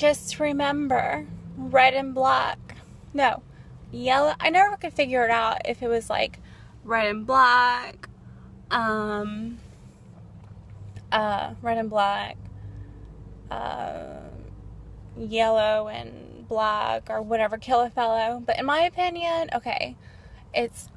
Just remember, red and black. No, yellow. I never could figure it out if it was like red and black, red and black, uh, yellow and black, or whatever, kill a fellow. But in my opinion, okay, it's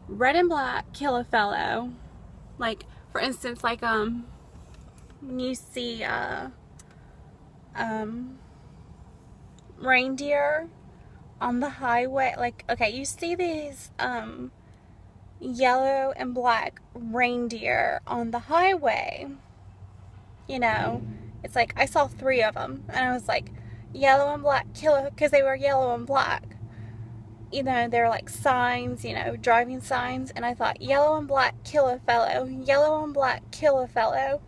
red and black, kill a fellow. Like, for instance, like, when you see, reindeer on the highway, like, okay, you see these, yellow and black reindeer on the highway, you know, it's like, I saw 3 of them, and I was like, yellow and black, kill, because they were yellow and black, you know, they're like signs, you know, driving signs, and I thought, yellow and black, kill a fellow, yellow and black, kill a fellow,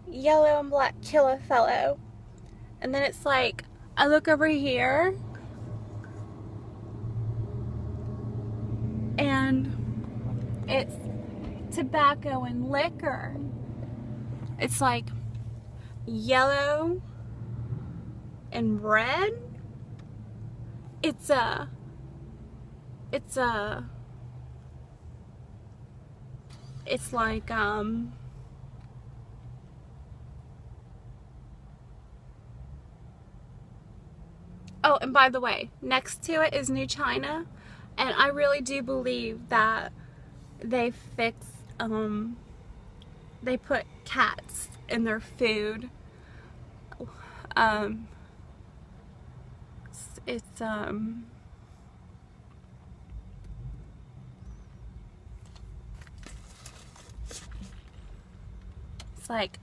yellow and black, kill a fellow, and then it's like, I look over here, and it's tobacco and liquor. It's like yellow and red. It's like, oh, and by the way, next to it is New China, and I really do believe that they they put cats in their food. It's like,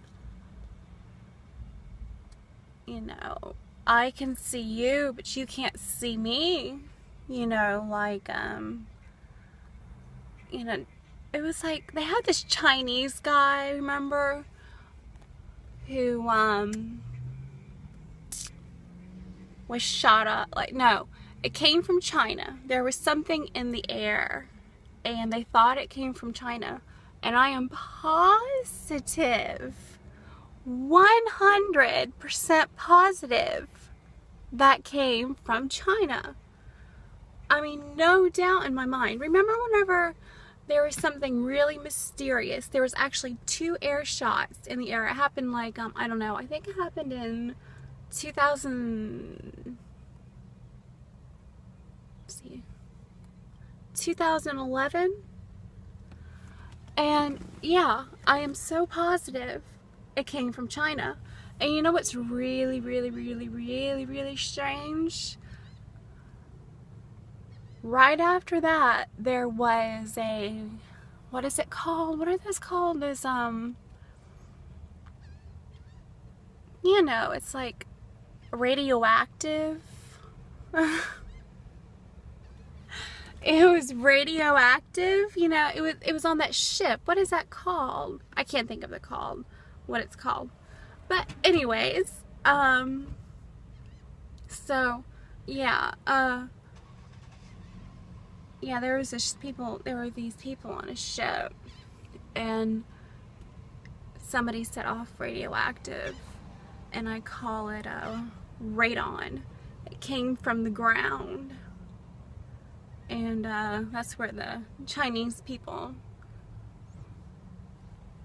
you know, I can see you, but you can't see me. You know, like, you know, it was like, they had this Chinese guy, remember? Who, was shot up. Like, no, it came from China. There was something in the air, and they thought it came from China. And I am positive, 100% positive, that came from China. I mean, no doubt in my mind. Remember whenever there was something really mysterious? There was actually 2 air shots in the air. It happened like, I don't know, I think it happened in 2011. And yeah, I am so positive it came from China. And you know what's really, really, really, really, really strange? Right after that, there was a, what is it called? What are those called? Those, you know, it's like radioactive. It was radioactive, you know, it was on that ship. What is that called? I can't think of what it's called. But anyways, so yeah, yeah, there were these people on a ship, and somebody set off radioactive, and I call it radon. It came from the ground, and that's where the Chinese people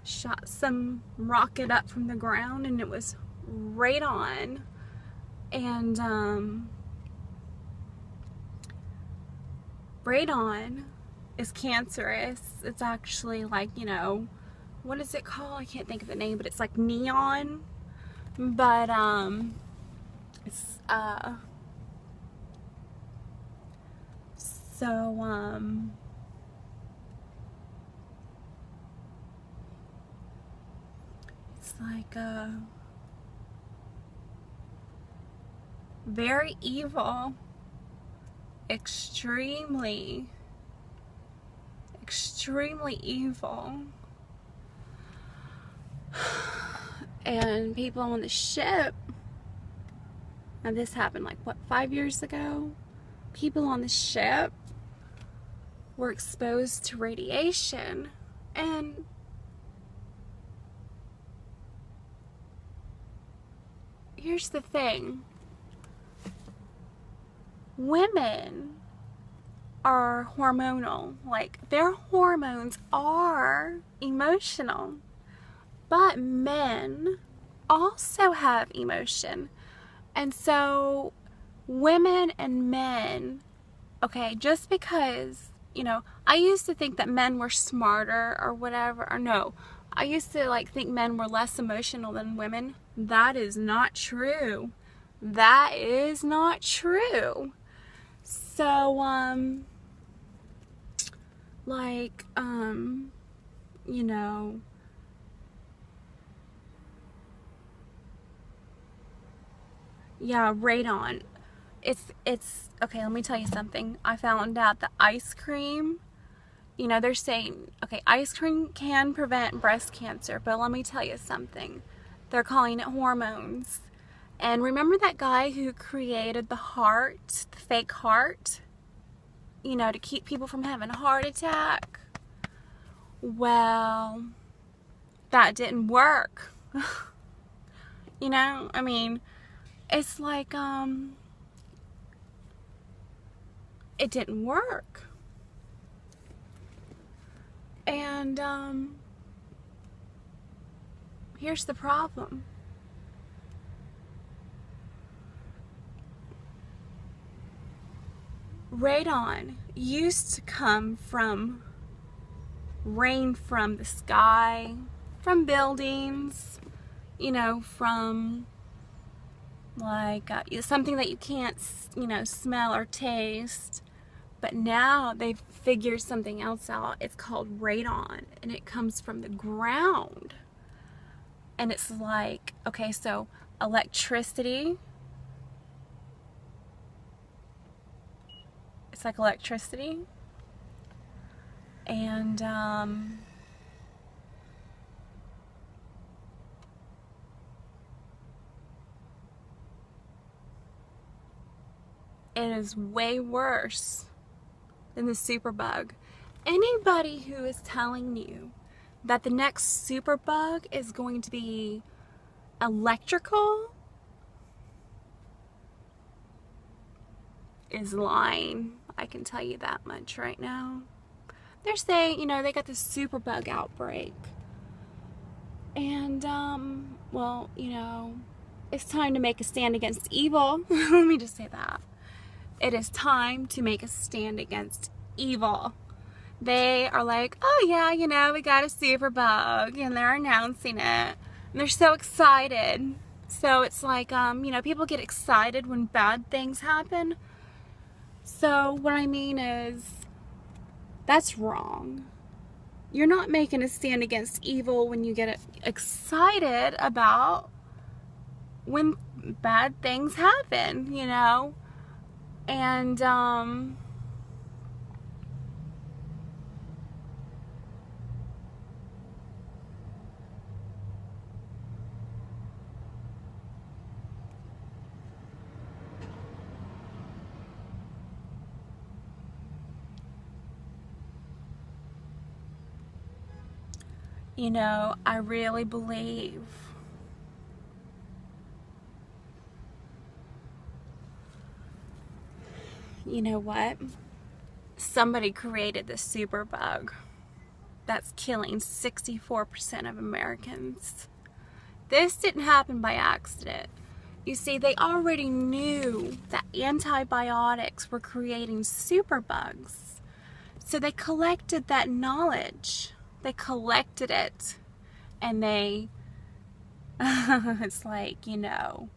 shot some rocket up from the ground, and it was radon. And radon is cancerous. It's actually like, you know, what is it called? I can't think of the name, but it's like neon. But it's it's like very evil, extremely evil. And people on the ship, and this happened like, what, 5 years ago? People on the ship were exposed to radiation, and here's the thing. women are hormonal. Like, their hormones are emotional. But men also have emotion. And so women and men, okay, just because, you know, I used to think that men were smarter or whatever, or no, I used to like think men were less emotional than women. That is not true. That is not true. So, like, you know, yeah, radon. It's okay, let me tell you something. I found out that ice cream, you know, they're saying, okay, ice cream can prevent breast cancer, but let me tell you something. They're calling it hormones. And remember that guy who created the heart, the fake heart, you know, to keep people from having a heart attack? Well, that didn't work. You know, I mean, it's like, it didn't work. And, here's the problem. Radon used to come from rain from the sky, from buildings, you know, from like something that you can't, you know, smell or taste. But now they've figured something else out. It's called radon, and it comes from the ground. And it's like, okay, so electricity, it's like electricity. And it is way worse than the superbug. Anybody who is telling you that the next superbug is going to be electrical is lying. I can tell you that much right now. They're saying, you know, they got this superbug outbreak. And, well, you know, it's time to make a stand against evil. Let me just say that. It is time to make a stand against evil. They are like, oh yeah, you know, we got a superbug, and they're announcing it. And they're so excited. So it's like, you know, people get excited when bad things happen. So what I mean is, that's wrong. You're not making a stand against evil when you get excited about when bad things happen, you know? And, you know, I really believe you know what? Somebody created this superbug that's killing 64% of Americans. This didn't happen by accident. You see, they already knew that antibiotics were creating superbugs. So they collected that knowledge. They collected it. And they, it's like, you know,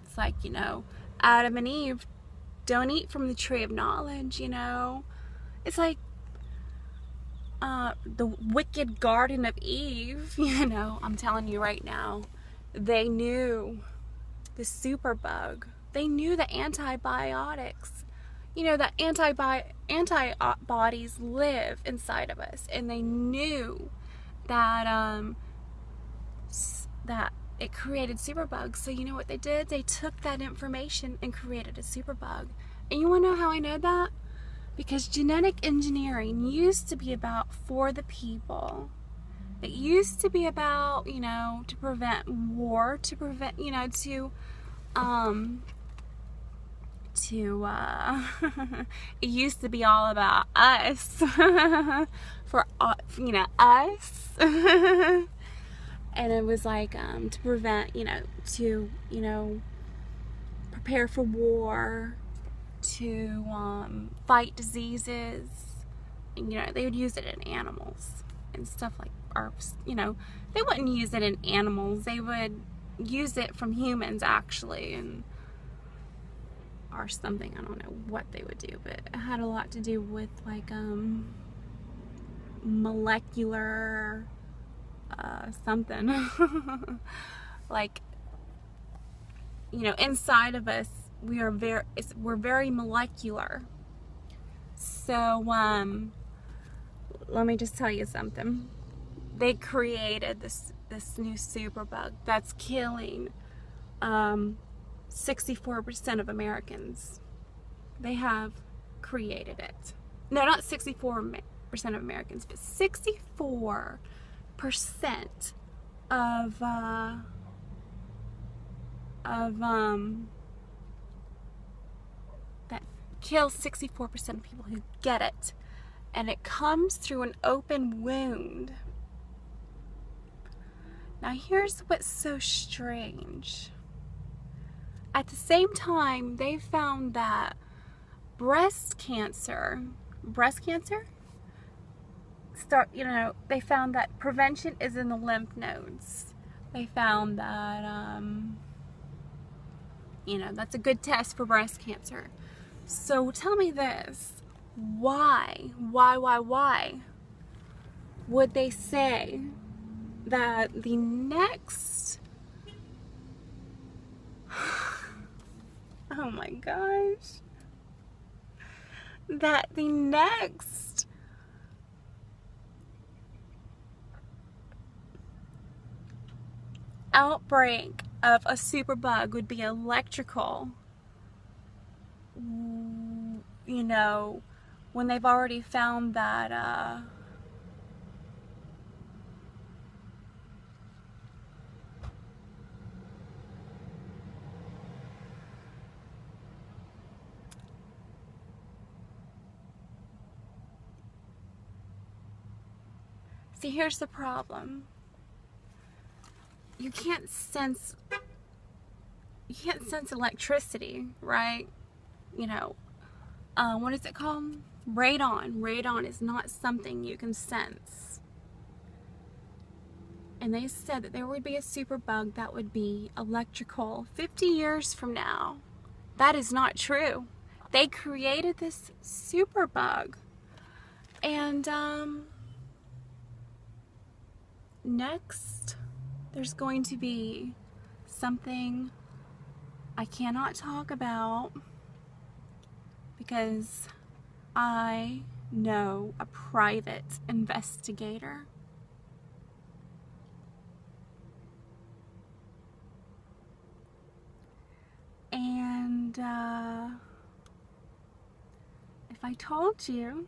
it's like, you know, Adam and Eve, don't eat from the tree of knowledge, you know. It's like the wicked Garden of Eve, you know. I'm telling you right now, they knew the superbug. They knew the antibiotics. You know, that antibodies live inside of us, and they knew that that it created superbugs. So you know what they did? They took that information and created a superbug. And you want to know how I know that? Because genetic engineering used to be about for the people. It used to be about, to prevent war, to prevent, it used to be all about us, for, us. And it was like, to prevent, prepare for war, to fight diseases. And, they would use it in animals and stuff like, or, they wouldn't use it in animals. They would use it from humans, actually, and or something. I don't know what they would do, but it had a lot to do with, like, molecular something. Like, inside of us, we're very molecular. So let me just tell you something. They created this new superbug that's killing 64% of Americans. They have created it. No, not 64% of Americans, but 64% of that kills 64% of people who get it. And it comes through an open wound. Now here's what's so strange. At the same time, they found that breast cancer, they found that prevention is in the lymph nodes. They found that, that's a good test for breast cancer. So tell me this, why would they say that the next, oh my gosh, that the next outbreak of a superbug would be electrical, when they've already found that see, here's the problem. You can't sense electricity, right? What is it called? Radon. Radon is not something you can sense. And they said that there would be a superbug that would be electrical 50 years from now. That is not true. They created this superbug. And next, there's going to be something I cannot talk about because I know a private investigator. And if I told you,